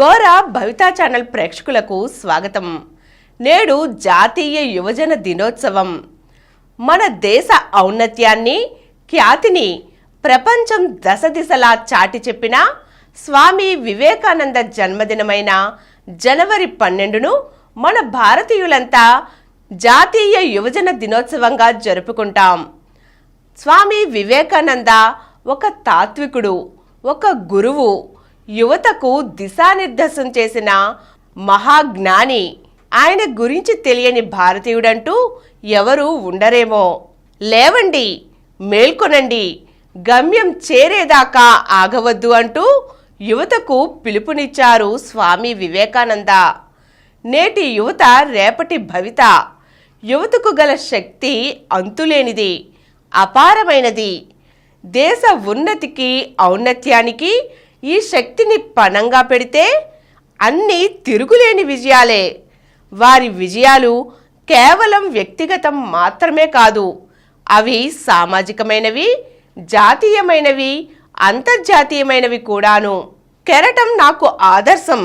గోర భవితా ఛానల్ ప్రేక్షకులకు స్వాగతం. నేడు జాతీయ యువజన దినోత్సవం. మన దేశ ఔన్నత్యాన్ని, ఖ్యాతిని ప్రపంచం దశ దిశలా చాటి చెప్పిన స్వామి వివేకానంద జన్మదినమైన జనవరి 12ను మన భారతీయులంతా జాతీయ యువజన దినోత్సవంగా జరుపుకుంటాం. స్వామి వివేకానంద ఒక తాత్వికుడు, ఒక గురువు, యువతకు దిశానిర్దేశం చేసిన మహాజ్ఞాని. ఆయన గురించి తెలియని భారతీయుడంటూ ఎవరూ ఉండరేమో. లేవండి, మేల్కొనండి, గమ్యం చేరేదాకా ఆగవద్దు అంటూ యువతకు పిలుపునిచ్చారు స్వామి వివేకానంద. నేటి యువత రేపటి భవిత. యువతకు గల శక్తి అంతులేనిది, అపారమైనది. దేశ ఉన్నతికి, ఔన్నత్యానికి ఈ శక్తిని పణంగా పెడితే అన్నీ తిరుగులేని విజయాలే. వారి విజయాలు కేవలం వ్యక్తిగతం మాత్రమే కాదు, అవి సామాజికమైనవి, జాతీయమైనవి, అంతర్జాతీయమైనవి కూడాను. కెరటం నాకు ఆదర్శం,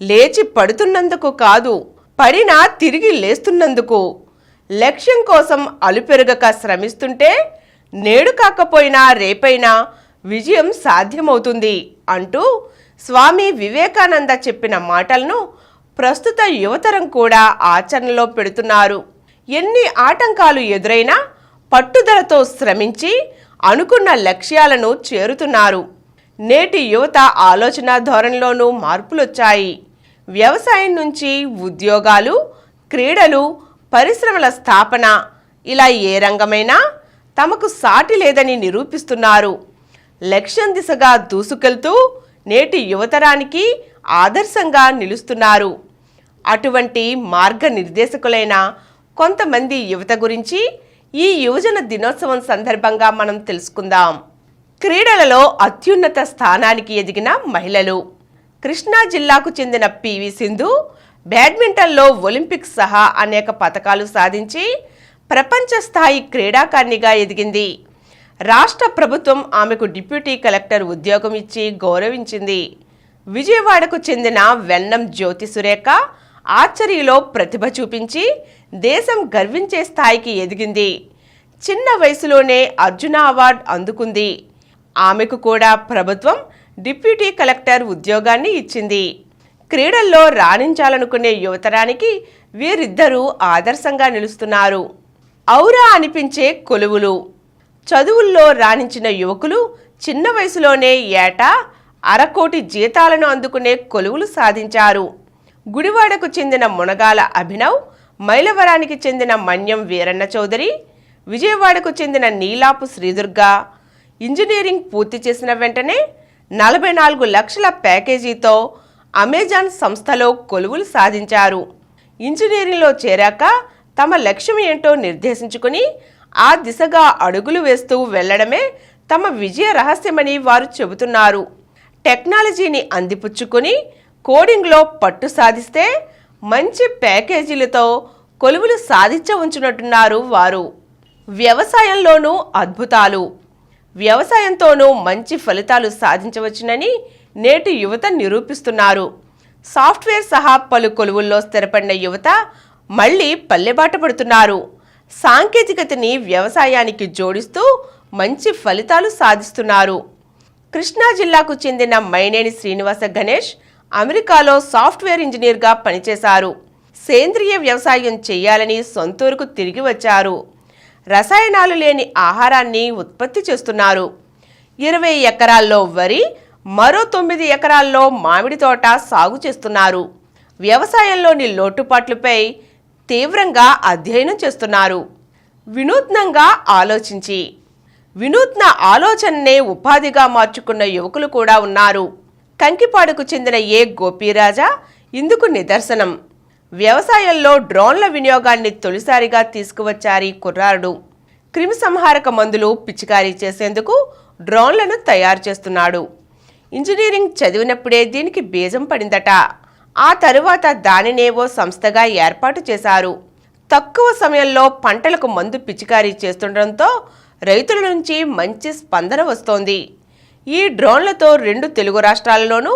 లేచి పడుతున్నందుకు కాదు, పడినా తిరిగి లేస్తున్నందుకు. లక్ష్యం కోసం అలుపెరగక శ్రమిస్తుంటే నేడు కాకపోయినా రేపైనా విజయం సాధ్యమవుతుంది అంటూ స్వామి వివేకానంద చెప్పిన మాటలను ప్రస్తుత యువతరం కూడా ఆచరణలో పెడుతున్నారు. ఎన్ని ఆటంకాలు ఎదురైనా పట్టుదలతో శ్రమించి అనుకున్న లక్ష్యాలను చేరుతున్నారు. నేటి యువత ఆలోచన ధోరణిలోనూ మార్పులొచ్చాయి. వ్యవసాయం నుంచి ఉద్యోగాలు, క్రీడలు, పరిశ్రమల స్థాపన, ఇలా ఏ రంగమైనా తమకు సాటి లేదని నిరూపిస్తున్నారు. లక్ష్యం దిశగా దూసుకెళ్తూ నేటి యువతరానికి ఆదర్శంగా నిలుస్తున్నారు. అటువంటి మార్గనిర్దేశకులైన కొంతమంది యువత గురించి ఈ యువజన దినోత్సవం సందర్భంగా మనం తెలుసుకుందాం. క్రీడలలో అత్యున్నత స్థానానికి ఎదిగిన మహిళలు. కృష్ణా జిల్లాకు చెందిన పివి సింధు బ్యాడ్మింటన్లో ఒలింపిక్స్ సహా అనేక పతకాలు సాధించి ప్రపంచ స్థాయి క్రీడాకారిణిగా ఎదిగింది. రాష్ట్ర ప్రభుత్వం ఆమెకు డిప్యూటీ కలెక్టర్ ఉద్యోగం ఇచ్చి గౌరవించింది. విజయవాడకు చెందిన వెన్నం జ్యోతి సురేఖ ఆర్చరీలో ప్రతిభ చూపించి దేశం గర్వించే స్థాయికి ఎదిగింది. చిన్న వయసులోనే అర్జున అవార్డు అందుకుంది. ఆమెకు కూడా ప్రభుత్వం డిప్యూటీ కలెక్టర్ ఉద్యోగాన్ని ఇచ్చింది. క్రీడల్లో రాణించాలనుకునే యువతరానికి వీరిద్దరూ ఆదర్శంగా నిలుస్తున్నారు. ఔరా అనిపించే కొలువులు. చదువుల్లో రాణించిన యువకులు చిన్న వయసులోనే ఏటా 1/2 కోటి జీతాలను అందుకునే కొలువులు సాధించారు. గుడివాడకు చెందిన మునగాల అభినవ్, మైలవరానికి చెందిన మన్యం వీరన్న చౌదరి, విజయవాడకు చెందిన నీలాపు శ్రీదుర్గ ఇంజనీరింగ్ పూర్తి చేసిన వెంటనే 44 లక్షల ప్యాకేజీతో అమెజాన్ సంస్థలో కొలువులు సాధించారు. ఇంజనీరింగ్లో చేరాక తమ లక్ష్యం ఏంటో నిర్దేశించుకుని ఆ దిశగా అడుగులు వేస్తూ వెళ్లడమే తమ విజయ రహస్యమని వారు చెబుతున్నారు. టెక్నాలజీని అందిపుచ్చుకొని కోడింగ్లో పట్టు సాధిస్తే మంచి ప్యాకేజీలతో కొలువులు సాధించవచ్చునంటున్నారు వారు. వ్యవసాయంలోనూ అద్భుతాలు. వ్యవసాయంతోనూ మంచి ఫలితాలు సాధించవచ్చునని నేటి యువత నిరూపిస్తున్నారు. సాఫ్ట్వేర్ సహా పలు కొలువుల్లో స్థిరపడిన యువత మళ్లీ పల్లెబాట పడుతున్నారు. సాంకేతికతని వ్యవసాయానికి జోడిస్తూ మంచి ఫలితాలు సాధిస్తున్నారు. కృష్ణా జిల్లాకు చెందిన మైనేని శ్రీనివాస గణేష్ అమెరికాలో సాఫ్ట్వేర్ ఇంజనీర్గా పనిచేశారు. సేంద్రియ వ్యవసాయం చేయాలని సొంతూరుకు తిరిగి వచ్చారు. రసాయనాలు లేని ఆహారాన్ని ఉత్పత్తి చేస్తున్నారు. 20 ఎకరాల్లో వరి, మరో 9 ఎకరాల్లో మామిడి తోట సాగు చేస్తున్నారు. వ్యవసాయంలోని లోటుపాట్లపై తీవ్రంగా అధ్యయనం చేస్తున్నారు. వినూత్నంగా ఆలోచించి వినూత్న ఆలోచననే ఉపాధిగా మార్చుకున్న యువకులు కూడా ఉన్నారు. కంకిపాడుకు చెందిన గోపీరాజా ఇందుకు నిదర్శనం. వ్యవసాయంలో డ్రోన్ల వినియోగాన్ని తొలిసారిగా తీసుకువచ్చారు ఈ కుర్రాడు. క్రిమిసంహారక మందులు పిచికారీ చేసేందుకు డ్రోన్లను తయారు చేస్తున్నాడు. ఇంజనీరింగ్ చదివినప్పుడే దీనికి బీజం పడిందట. ఆ తరువాత దానినే ఓ సంస్థగా ఏర్పాటు చేశారు. తక్కువ సమయంలో పంటలకు మందు పిచికారీ చేస్తుండటంతో రైతుల నుంచి మంచి స్పందన వస్తోంది. ఈ డ్రోన్లతో 2 తెలుగు రాష్ట్రాలలోనూ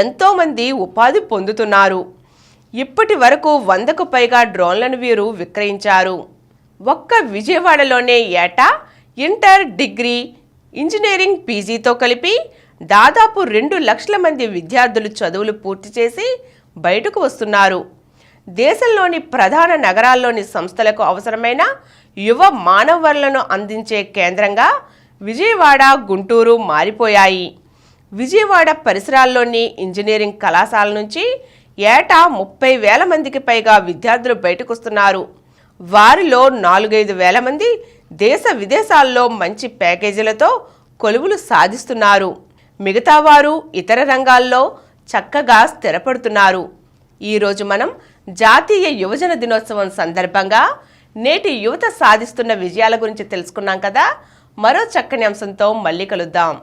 ఎంతోమంది ఉపాధి పొందుతున్నారు. ఇప్పటి వరకు 100కు పైగా డ్రోన్లను వీరు విక్రయించారు. ఒక్క విజయవాడలోనే ఏటా ఇంటర్, డిగ్రీ, ఇంజనీరింగ్, పీజీతో కలిపి దాదాపు 2 లక్షల మంది విద్యార్థులు చదువులు పూర్తి చేసి బయటకు వస్తున్నారు. దేశంలోని ప్రధాన నగరాల్లోని సంస్థలకు అవసరమైన యువ మానవ వనరులను అందించే కేంద్రంగా విజయవాడ, గుంటూరు మారిపోయాయి. విజయవాడ పరిసరాల్లోని ఇంజనీరింగ్ కళాశాల నుంచి ఏటా 30,000 మందికి పైగా విద్యార్థులు బయటకొస్తున్నారు. వారిలో 4-5 వేల మంది దేశ విదేశాల్లో మంచి ప్యాకేజీలతో కొలువులు సాధిస్తున్నారు. మిగతా వారు ఇతర రంగాల్లో చక్కగా స్థిరపడుతున్నారు. ఈరోజు మనం జాతీయ యువజన దినోత్సవం సందర్భంగా నేటి యువత సాధిస్తున్న విజయాల గురించి తెలుసుకున్నాం కదా. మరో చక్కని అంశంతో మళ్ళీ కలుద్దాం.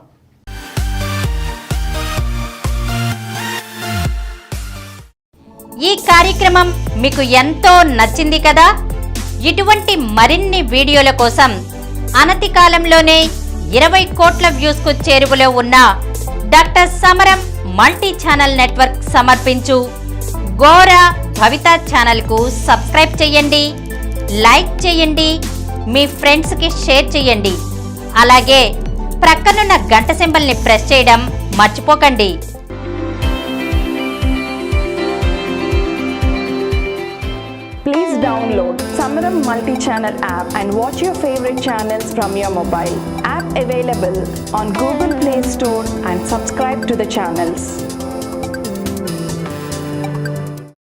ఈ కార్యక్రమం మీకు ఎంతో నచ్చింది కదా. ఇటువంటి మరిన్ని వీడియోల కోసం అనతి కాలంలోనే 20 కోట్ల వ్యూస్ కు చేరువలో ఉన్న డాక్టర్ సమరం మల్టీ ఛానల్ నెట్వర్క్ సమర్పించు గోరా భవిత ఛానల్ కు సబ్స్క్రైబ్ చేయండి, లైక్ చేయండి, మీ ఫ్రెండ్స్ కి షేర్ చేయండి. అలాగే ప్రక్కనున్న గంట సింబల్ ని ప్రెస్ చేయడం మర్చిపోకండి. Please download Samaram Multi-Channel app and watch your favorite channels from your mobile. App available on Google Play Store and subscribe to the channels.